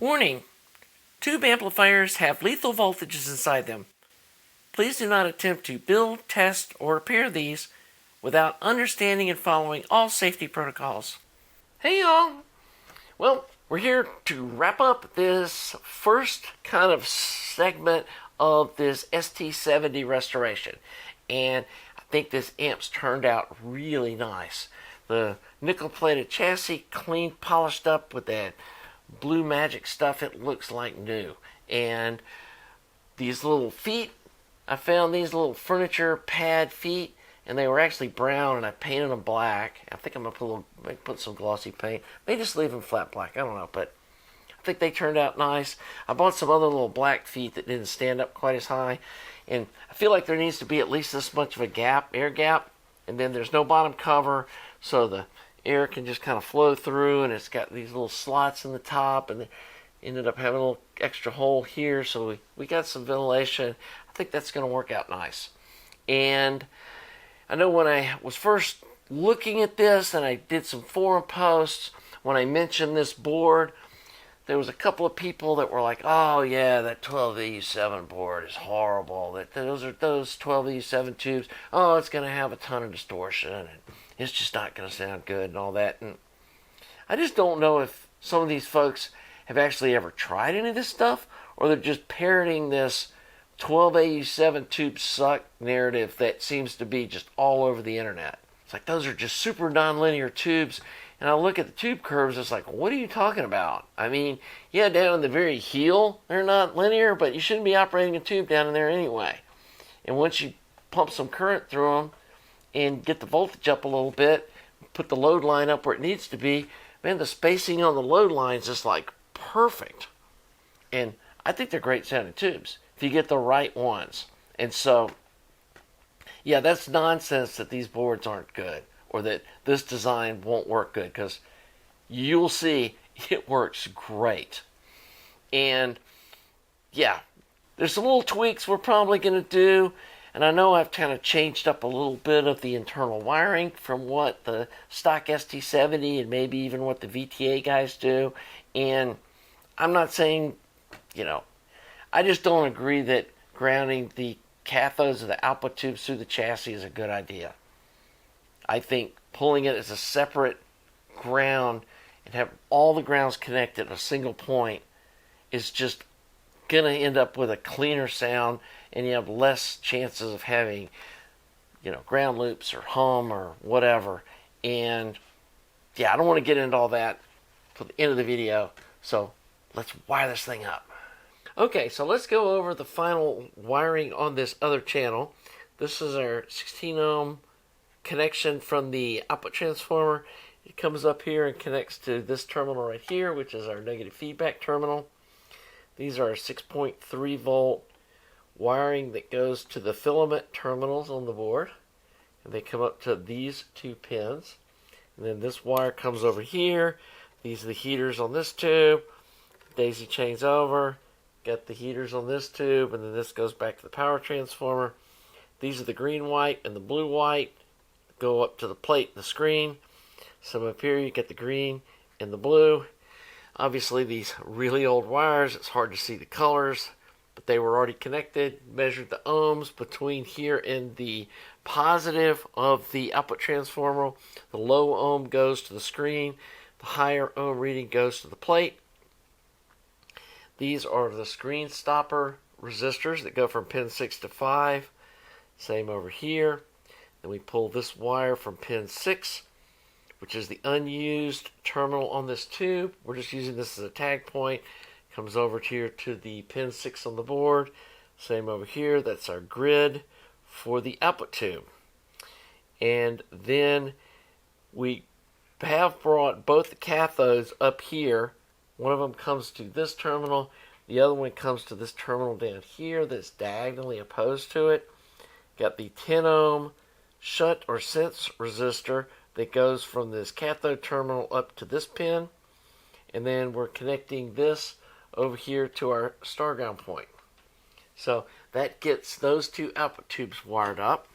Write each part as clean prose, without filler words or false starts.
Warning: tube amplifiers have lethal voltages inside them. Please do not attempt to build, test, or repair these without understanding and following all safety protocols. Hey y'all! Well, we're here to wrap up this first kind of segment of this ST70 restoration. And I think this amp's turned out really nice. The nickel-plated chassis, clean, polished up with that blue magic stuff. It looks like new. And these little feet, I found these little furniture pad feet, and they were actually brown, and I painted them black. I think I'm gonna put some glossy paint. Maybe just leave them flat black. I don't know, but I think they turned out nice. I bought some other little black feet that didn't stand up quite as high, and I feel like there needs to be at least this much of a gap, air gap, and then there's no bottom cover, so the air can just kind of flow through, and it's got these little slots in the top, and ended up having a little extra hole here, so we got some ventilation. I think that's going to work out nice. And I know when I was first looking at this, and I did some forum posts, when I mentioned this board, there was a couple of people that were like, oh yeah, that 12E7 board is horrible. Those 12E7 tubes, oh, it's going to have a ton of distortion, and it's just not going to sound good and all that. And I just don't know if some of these folks have actually ever tried any of this stuff, or they're just parroting this 12AU7 tubes suck narrative that seems to be just all over the internet. It's like, those are just super nonlinear tubes. And I look at the tube curves, it's like, what are you talking about? I mean, yeah, down in the very heel, they're not linear, but you shouldn't be operating a tube down in there anyway. And once you pump some current through them and get the voltage up a little bit, put the load line up where it needs to be, man, the spacing on the load line is just like perfect. And I think they're great sounding tubes if you get the right ones. And so, yeah, that's nonsense that these boards aren't good, or that this design won't work good, because you'll see it works great. And yeah, there's some little tweaks we're probably going to do, and I know I've kind of changed up a little bit of the internal wiring from what the stock ST70 and maybe even what the VTA guys do. And I'm not saying, I just don't agree that grounding the cathodes of the output tubes through the chassis is a good idea. I think pulling it as a separate ground and have all the grounds connected at a single point is just going to end up with a cleaner sound, and you have less chances of having, ground loops or hum or whatever. And yeah, I don't want to get into all that till the end of the video, so let's wire this thing up. Okay, so let's go over the final wiring on this other channel. This is our 16 ohm connection from the output transformer. It comes up here and connects to this terminal right here, which is our negative feedback terminal. These are our 6.3 volt wiring that goes to the filament terminals on the board, and they come up to these two pins. And then this wire comes over here. These are the heaters on this tube. Daisy chains over, got the heaters on this tube, and then this goes back to the power transformer. These are the green white and the blue white, go up to the plate and the screen. So up here you get the green and the blue. Obviously these really old wires, it's hard to see the colors, but they were already connected. Measured the ohms between here and the positive of the output transformer. The low ohm goes to the screen, the higher ohm reading goes to the plate. These are the screen stopper resistors that go from pin 6 to 5. Same over here. Then we pull this wire from pin 6, which is the unused terminal on this tube. We're just using this as a tag point. Comes over here to the pin 6 on the board. Same over here. That's our grid for the output tube. And then we have brought both the cathodes up here. One of them comes to this terminal. The other one comes to this terminal down here that's diagonally opposed to it. Got the 10 ohm shunt or sense resistor that goes from this cathode terminal up to this pin. And then we're connecting this over here to our star ground point. So that gets those two output tubes wired up.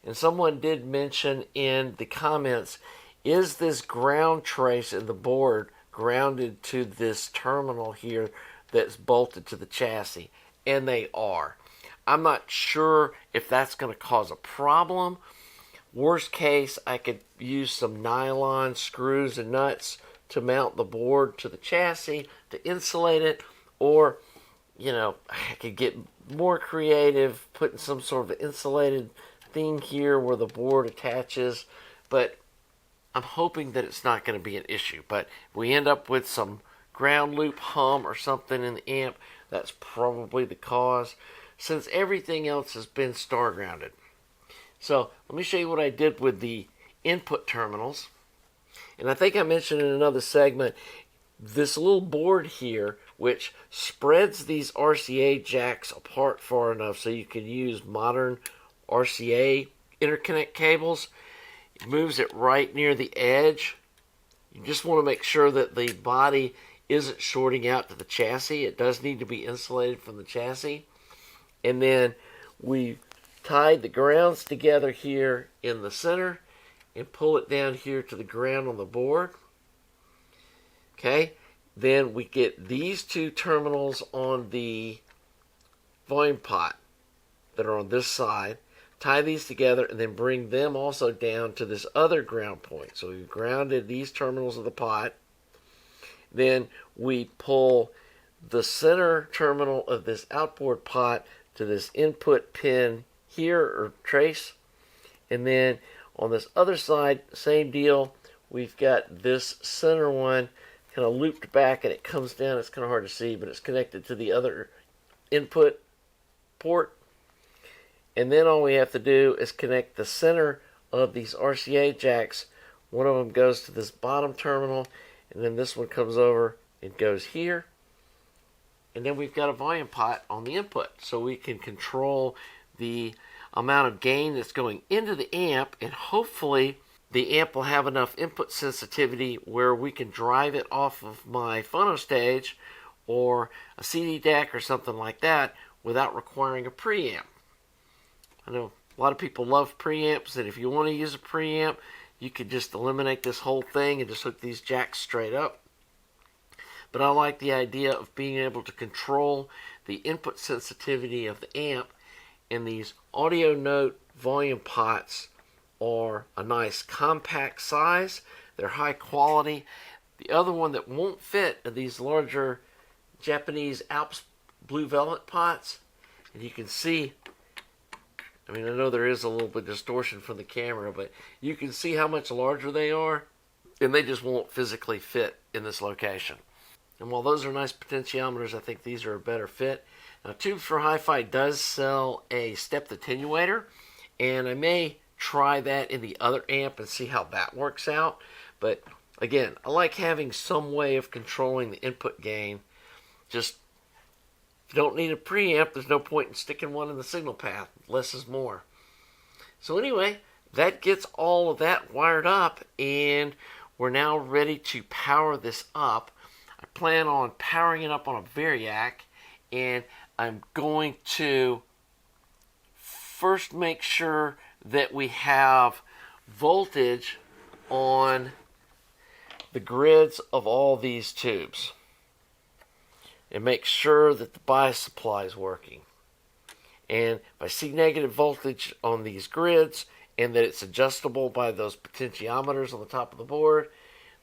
And someone did mention in the comments, is this ground trace in the board grounded to this terminal here that's bolted to the chassis, and they are. I'm not sure if that's going to cause a problem. Worst case, I could use some nylon screws and nuts to mount the board to the chassis to insulate it, or I could get more creative, putting some sort of insulated thing here where the board attaches, but I'm hoping that it's not going to be an issue. But if we end up with some ground loop hum or something in the amp, that's probably the cause, since everything else has been star grounded. So let me show you what I did with the input terminals. And I think I mentioned in another segment, this little board here, which spreads these RCA jacks apart far enough so you can use modern RCA interconnect cables. It moves it right near the edge. You just want to make sure that the body isn't shorting out to the chassis. It does need to be insulated from the chassis. And then we tied the grounds together here in the center and pull it down here to the ground on the board. Okay, then we get these two terminals on the volume pot that are on this side, tie these together, and then bring them also down to this other ground point. So we've grounded these terminals of the pot. Then we pull the center terminal of this outboard pot to this input pin here, or trace. And then on this other side, same deal. We've got this center one kind of looped back, and it comes down. It's kind of hard to see, but it's connected to the other input port. And then all we have to do is connect the center of these RCA jacks. One of them goes to this bottom terminal, and then this one comes over and goes here. And then we've got a volume pot on the input, so we can control the amount of gain that's going into the amp, and hopefully the amp will have enough input sensitivity where we can drive it off of my phono stage or a CD deck or something like that without requiring a preamp. I know a lot of people love preamps, and if you want to use a preamp, you could just eliminate this whole thing and just hook these jacks straight up. But I like the idea of being able to control the input sensitivity of the amp, and these audio note volume pots are a nice compact size. They're high quality. The other one that won't fit are these larger Japanese Alps blue velvet pots. And you can see, I know there is a little bit of distortion from the camera, but you can see how much larger they are, and they just won't physically fit in this location. And while those are nice potentiometers, I think these are a better fit. Now, Tubes for Hi-Fi does sell a stepped attenuator, and I may try that in the other amp and see how that works out. But again, I like having some way of controlling the input gain. Just, if you don't need a preamp, there's no point in sticking one in the signal path. Less is more. So anyway, that gets all of that wired up, and we're now ready to power this up. I plan on powering it up on a Variac, and I'm going to first make sure that we have voltage on the grids of all these tubes, and make sure that the bias supply is working. And if I see negative voltage on these grids and that it's adjustable by those potentiometers on the top of the board,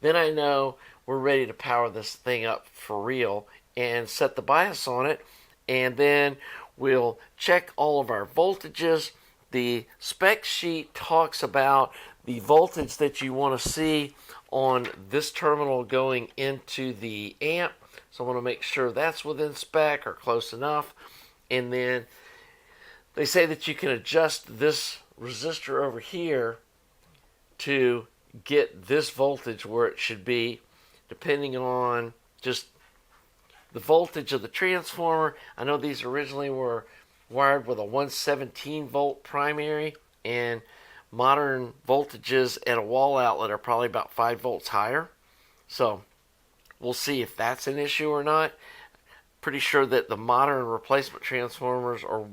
then I know we're ready to power this thing up for real and set the bias on it. And then we'll check all of our voltages. The spec sheet talks about the voltage that you want to see on this terminal going into the amp. So I want to make sure that's within spec or close enough. And then they say that you can adjust this resistor over here to get this voltage where it should be, depending on just the voltage of the transformer. I know these originally were wired with a 117 volt primary, and modern voltages at a wall outlet are probably about 5 volts higher. So we'll see if that's an issue or not. Pretty sure that the modern replacement transformers are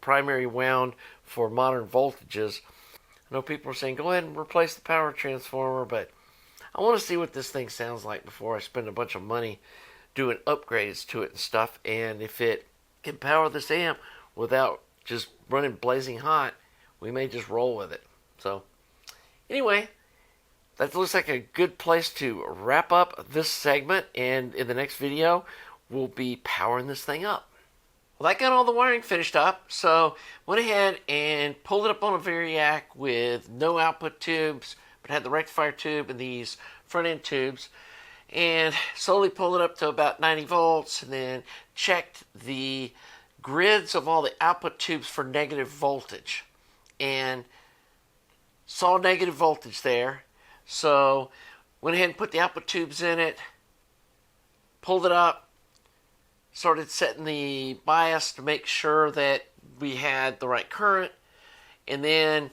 primary wound for modern voltages. I know people are saying, go ahead and replace the power transformer, but I want to see what this thing sounds like before I spend a bunch of money doing upgrades to it and stuff. And if it can power this amp without just running blazing hot, we may just roll with it. So anyway, that looks like a good place to wrap up this segment. And in the next video, we'll be powering this thing up. Well, that got all the wiring finished up, so went ahead and pulled it up on a Variac with no output tubes, but had the rectifier tube and these front end tubes, and slowly pulled it up to about 90 volts, and then checked the grids of all the output tubes for negative voltage, and saw negative voltage there, so went ahead and put the output tubes in it, pulled it up, started setting the bias to make sure that we had the right current, and then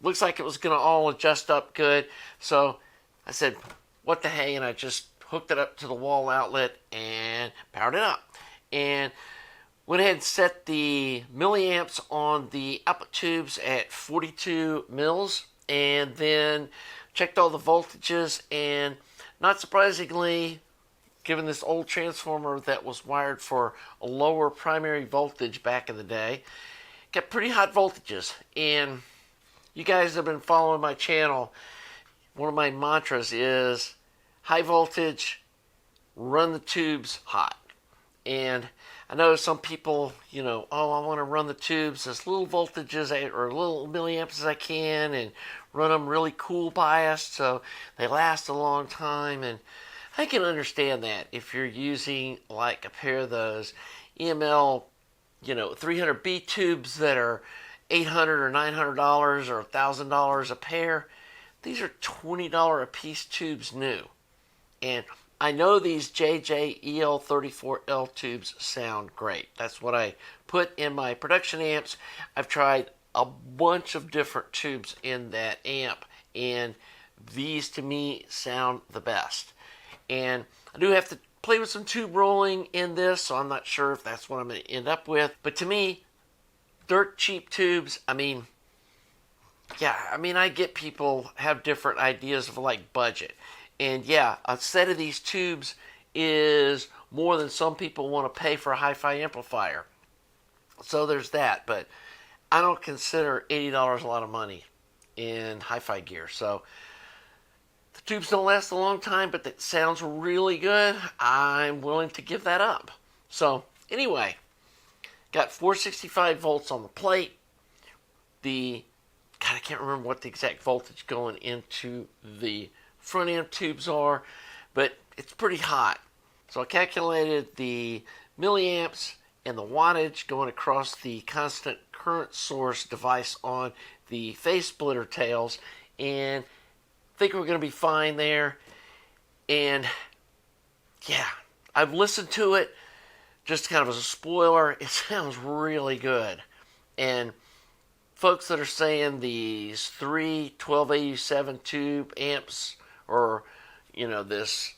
looks like it was going to all adjust up good. So I said, what the hey, and I just hooked it up to the wall outlet and powered it up. And went ahead and set the milliamps on the output tubes at 42 mils, and then checked all the voltages, and not surprisingly, given this old transformer that was wired for a lower primary voltage back in the day, got pretty hot voltages. And you guys have been following my channel. One of my mantras is high voltage, run the tubes hot. And I know some people, oh, I want to run the tubes as little voltages or little milliamps as I can and run them really cool biased so they last a long time. And I can understand that if you're using like a pair of those EML, 300B tubes that are $800 or $900 or $1,000 a pair. These are $20 a piece tubes new. And I know these JJ EL34L tubes sound great. That's what I put in my production amps. I've tried a bunch of different tubes in that amp, and these to me sound the best. And I do have to play with some tube rolling in this, so I'm not sure if that's what I'm going to end up with. But to me, dirt cheap tubes, I get people have different ideas of like budget. And yeah, a set of these tubes is more than some people want to pay for a hi-fi amplifier. So there's that, but I don't consider $80 a lot of money in hi-fi gear. So the tubes don't last a long time, but that sounds really good. I'm willing to give that up. So anyway, got 465 volts on the plate. I can't remember what the exact voltage going into the front end tubes are, but it's pretty hot. So I calculated the milliamps and the wattage going across the constant current source device on the phase splitter tails, and think we're going to be fine there. And yeah, I've listened to it just kind of as a spoiler. It sounds really good. And folks that are saying these 3 1287 tube amps, or this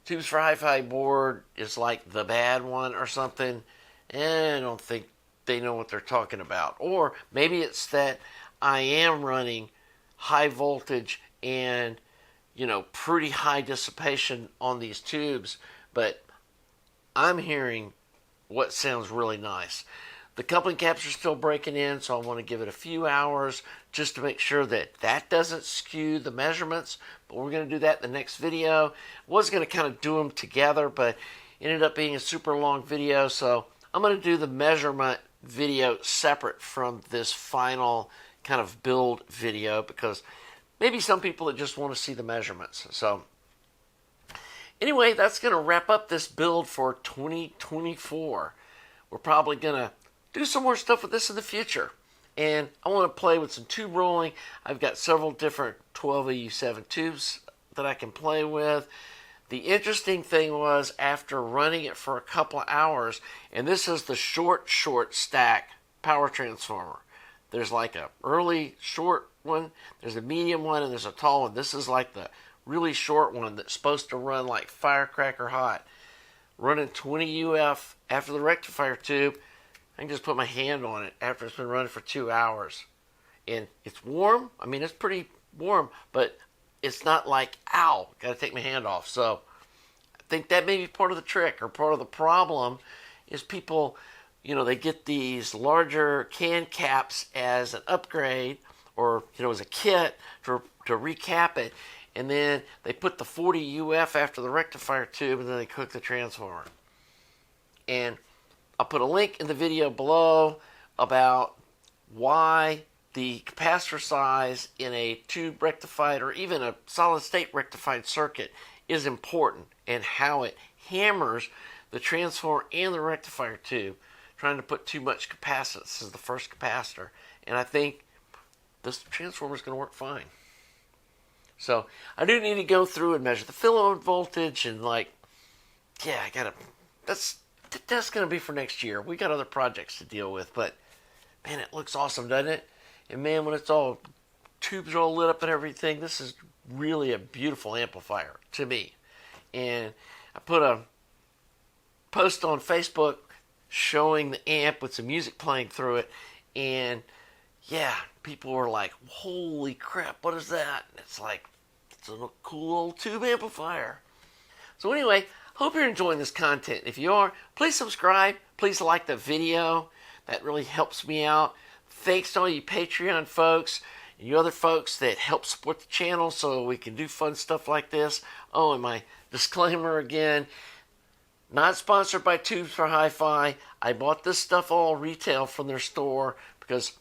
tubes for hi-fi board is like the bad one or something, I don't think they know what they're talking about. Or maybe it's that I am running high voltage and pretty high dissipation on these tubes, but I'm hearing what sounds really nice. The coupling caps are still breaking in, so I want to give it a few hours just to make sure that that doesn't skew the measurements, but we're going to do that in the next video. Was going to kind of do them together, but it ended up being a super long video, so I'm going to do the measurement video separate from this final kind of build video, because maybe some people that just want to see the measurements. So anyway, that's going to wrap up this build for 2024. We're probably going to do some more stuff with this in the future. And I want to play with some tube rolling. I've got several different 12AU7 tubes that I can play with. The interesting thing was, after running it for a couple of hours, and this is the short stack power transformer. There's like a early short one, there's a medium one, and there's a tall one. This is like the really short one that's supposed to run like firecracker hot. Running 20 UF after the rectifier tube, I can just put my hand on it after it's been running for 2 hours. And it's warm. It's pretty warm, but it's not like, ow, gotta take my hand off. So I think that may be part of the trick, or part of the problem is people, they get these larger can caps as an upgrade, or as a kit to recap it, and then they put the 40 UF after the rectifier tube, and then they cook the transformer. And I'll put a link in the video below about why the capacitor size in a tube rectified or even a solid state rectified circuit is important, and how it hammers the transformer and the rectifier tube, trying to put too much capacitance as the first capacitor. And I think this transformer is going to work fine. So I do need to go through and measure the fill voltage, and that's going to be for next year. We got other projects to deal with, but man, it looks awesome, doesn't it? And man, when it's all tubes are all lit up and everything, this is really a beautiful amplifier to me. And I put a post on Facebook showing the amp with some music playing through it, and yeah, people were like, holy crap, what is that? And it's like, it's a cool old tube amplifier. So anyway, hope you're enjoying this content. If you are, please subscribe. Please like the video. That really helps me out. Thanks to all you Patreon folks and you other folks that help support the channel so we can do fun stuff like this. Oh, and my disclaimer again, not sponsored by Tubes for Hi-Fi. I bought this stuff all retail from their store because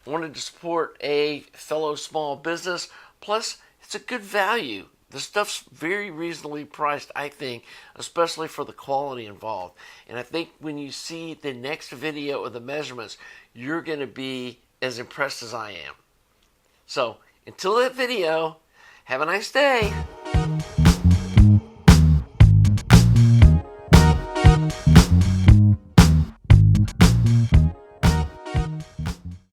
I wanted to support a fellow small business. Plus, it's a good value. The stuff's very reasonably priced, I think, especially for the quality involved. And I think when you see the next video of the measurements, you're going to be as impressed as I am. So, until that video, have a nice day.